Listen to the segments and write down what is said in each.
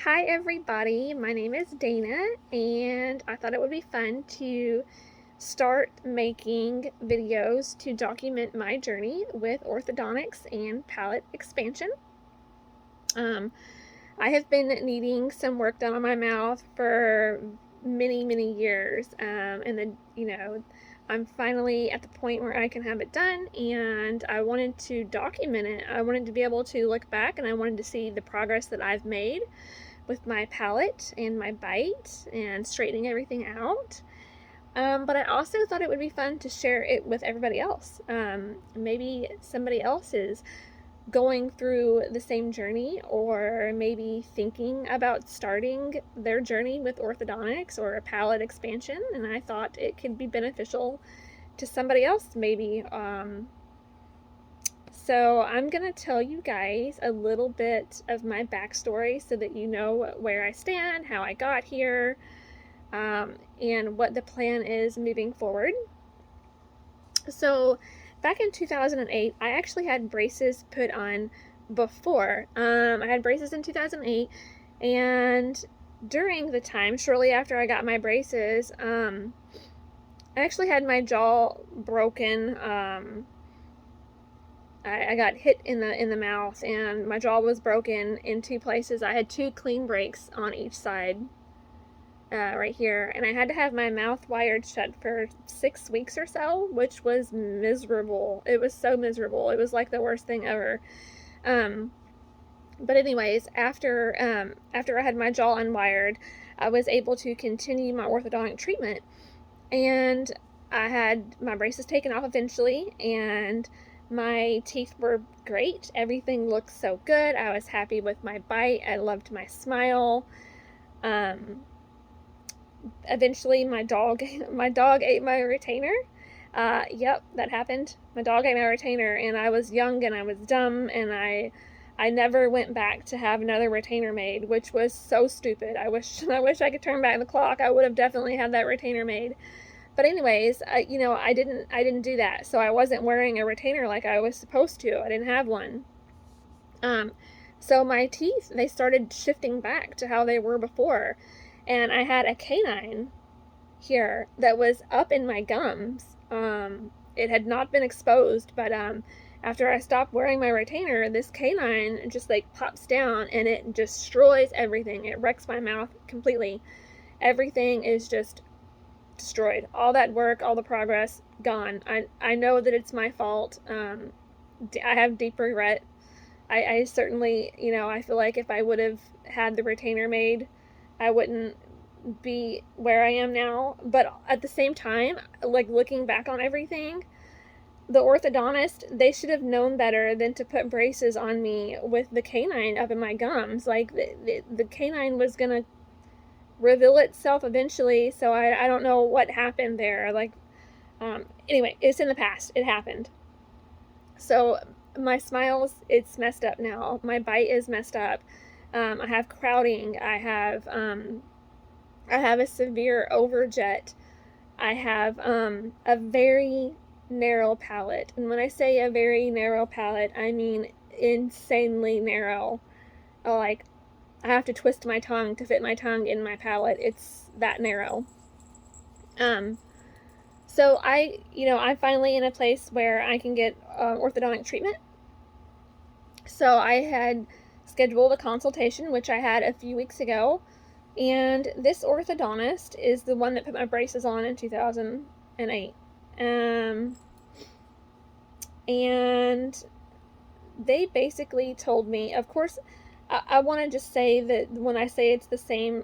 Hi everybody, my name is Dana and I thought it would be fun to start making videos to document my journey with orthodontics and palate expansion. Um, I have been needing some work done on my mouth for many years, and then, I'm finally at the point where I can have it done, and I wanted to document it. I wanted to be able to look back and I wanted to see the progress that I've made with my palate and my bite and straightening everything out. But I also thought it would be fun to share it with everybody else. Maybe somebody else is going through the same journey, or maybe thinking about starting their journey with orthodontics or a palate expansion, and I thought it could be beneficial to somebody else maybe. So I'm going to tell you guys a little bit of my backstory so that you know where I stand, how I got here, and what the plan is moving forward. So back in 2008, I actually had braces put on before. I had braces in 2008, and during the time, shortly after I got my braces, I actually had my jaw broken. I got hit in the mouth, and my jaw was broken in two places. I had two clean breaks on each side, right here, and I had to have my mouth wired shut for 6 weeks or so, which was miserable. It was so miserable. It was like the worst thing ever. Um, but anyways, after I had my jaw unwired, I was able to continue my orthodontic treatment, and I had my braces taken off eventually, and my teeth were great. Everything looked so good. I was happy with my bite. I loved my smile. Eventually, my dog ate my retainer. Yep, that happened. My dog ate my retainer, and I was young and I was dumb, and I never went back to have another retainer made, which was so stupid. I could turn back the clock. I would have definitely had that retainer made. But anyways, I didn't do that. So I wasn't wearing a retainer like I was supposed to. I didn't have one. Um, so my teeth, they started shifting back to how they were before. And I had a canine here that was up in my gums. It had not been exposed, but after I stopped wearing my retainer, this canine just like pops down and it destroys everything. It wrecks my mouth completely. Everything is just destroyed. All that work, all the progress, gone. I know that it's my fault. I have deep regret. I certainly, I feel like if I would have had the retainer made, I wouldn't be where I am now. But at the same time, like looking back on everything, the orthodontist, they should have known better than to put braces on me with the canine up in my gums. Like the canine was gonna reveal itself eventually, so I don't know what happened there. Like, anyway, it's in the past. It happened. So my smiles, it's messed up now. My bite is messed up. I have crowding. I have a severe overjet. I have a very narrow palate. And when I say a very narrow palate, I mean insanely narrow. Like, I have to twist my tongue to fit my tongue in my palate. It's that narrow. Um, so I'm finally in a place where I can get orthodontic treatment. So I had scheduled a consultation, which I had a few weeks ago, and this orthodontist is the one that put my braces on in 2008. And they basically told me, of course, I want to just say that when I say it's the same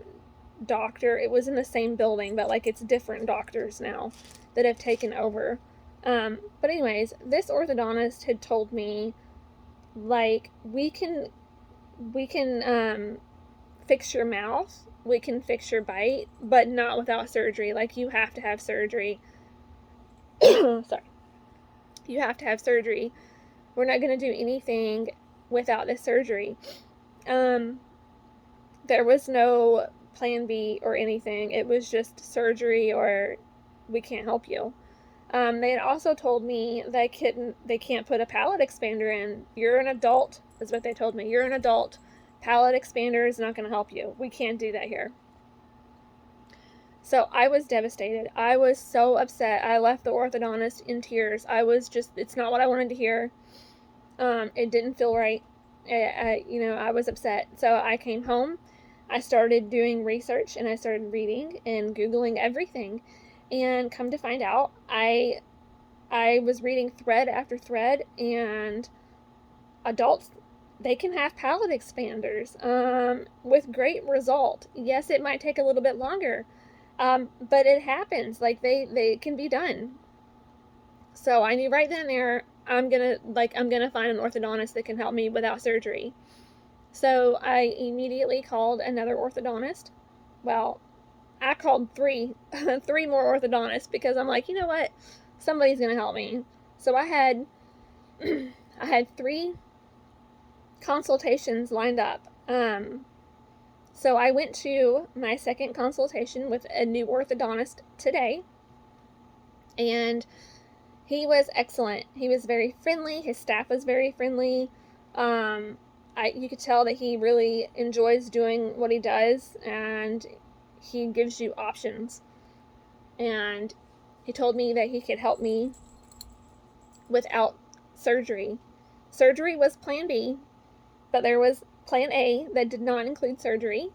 doctor, it was in the same building, but like it's different doctors now that have taken over. But anyways, this orthodontist had told me, like, we can fix your mouth, we can fix your bite, but not without surgery. Like, you have to have surgery. Sorry. You have to have surgery. We're not going to do anything without this surgery. There was no plan B or anything. It was just surgery or we can't help you. They had also told me they can't put a palate expander in. You're an adult, is what they told me. You're an adult. palate expander is not going to help you. We can't do that here. So I was devastated. I was so upset. I left the orthodontist in tears. I was just, it's not what I wanted to hear. It didn't feel right. I was upset. So I came home. I started doing research and I started reading and Googling everything. And come to find out, I was reading thread after thread, and adults, they can have palate expanders with great result. Yes, it might take a little bit longer, but it happens. Like they can be done. So I knew right then and there, I'm gonna find an orthodontist that can help me without surgery. So I immediately called another orthodontist. Well, I called three more orthodontists, because I'm like, you know what, somebody's gonna help me. So I had I had 3 consultations lined up. So I went to my second consultation with a new orthodontist today, and he was excellent. He was very friendly. His staff was very friendly. You could tell that he really enjoys doing what he does, and he gives you options. And he told me that he could help me without surgery. Surgery was plan B, but there was plan A that did not include surgery.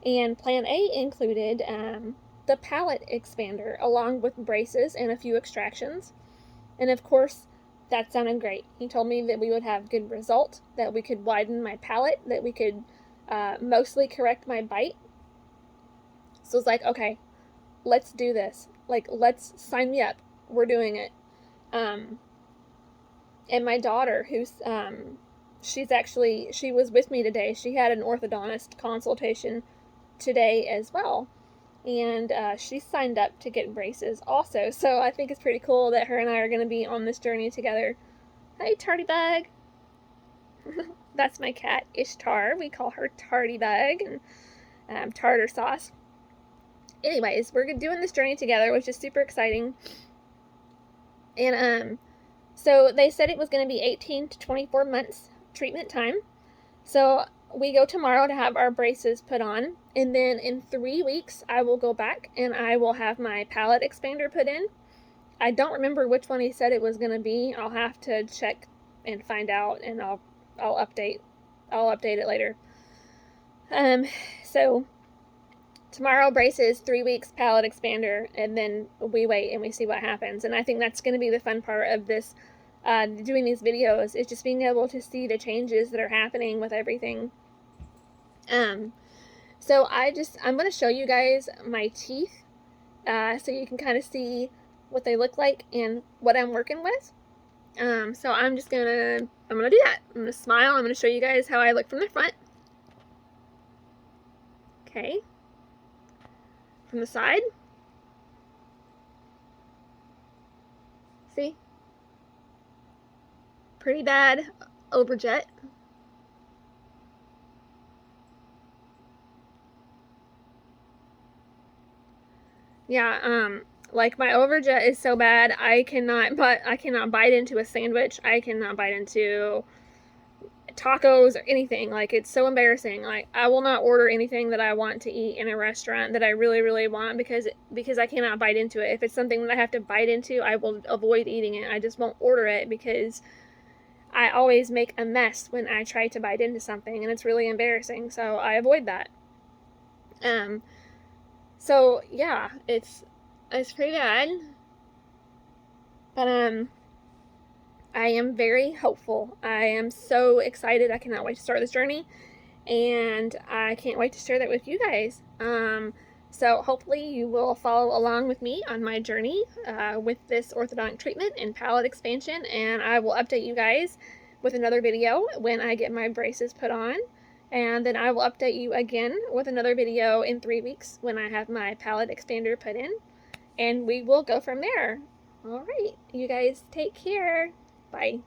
And plan A included the palate expander, along with braces and a few extractions. And of course, that sounded great. He told me that we would have good result, that we could widen my palate, that we could mostly correct my bite. So it's like, okay, let's do this. Like, let's sign me up. We're doing it. And my daughter, who's she was with me today. She had an orthodontist consultation today as well, and she signed up to get braces also. So I think it's pretty cool that her and I are going to be on this journey together. Hey, Tardy Bug. That's my cat, Ishtar. We call her Tardy Bug, and tartar sauce. Anyways, we're doing this journey together, which is super exciting. And so they said it was going to be 18 to 24 months treatment time. So we go tomorrow to have our braces put on, and then in 3 weeks I will go back and I will have my palate expander put in. I don't remember which one he said it was going to be. I'll have to check and find out, and I'll update it later. So tomorrow braces, 3 weeks palate expander, and then we wait and we see what happens. And I think that's going to be the fun part of this, doing these videos, is just being able to see the changes that are happening with everything. So I'm going to show you guys my teeth, so you can kind of see what they look like and what I'm working with. So I'm going to do that. I'm going to smile. I'm going to show you guys how I look from the front. Okay. From the side. See? Pretty bad overjet. Yeah, like my overjet is so bad, I cannot bite into a sandwich. I cannot bite into tacos or anything. Like, it's so embarrassing. Like, I will not order anything that I want to eat in a restaurant that I really, really want, because I cannot bite into it. If it's something that I have to bite into, I will avoid eating it. I just won't order it, because I always make a mess when I try to bite into something, and it's really embarrassing. So I avoid that. So yeah, it's pretty bad. But I am very hopeful. I am so excited. I cannot wait to start this journey, and I can't wait to share that with you guys. So hopefully you will follow along with me on my journey with this orthodontic treatment and palate expansion, and I will update you guys with another video when I get my braces put on, and then I will update you again with another video in 3 weeks when I have my palate expander put in, and we will go from there. All right, you guys take care. Bye.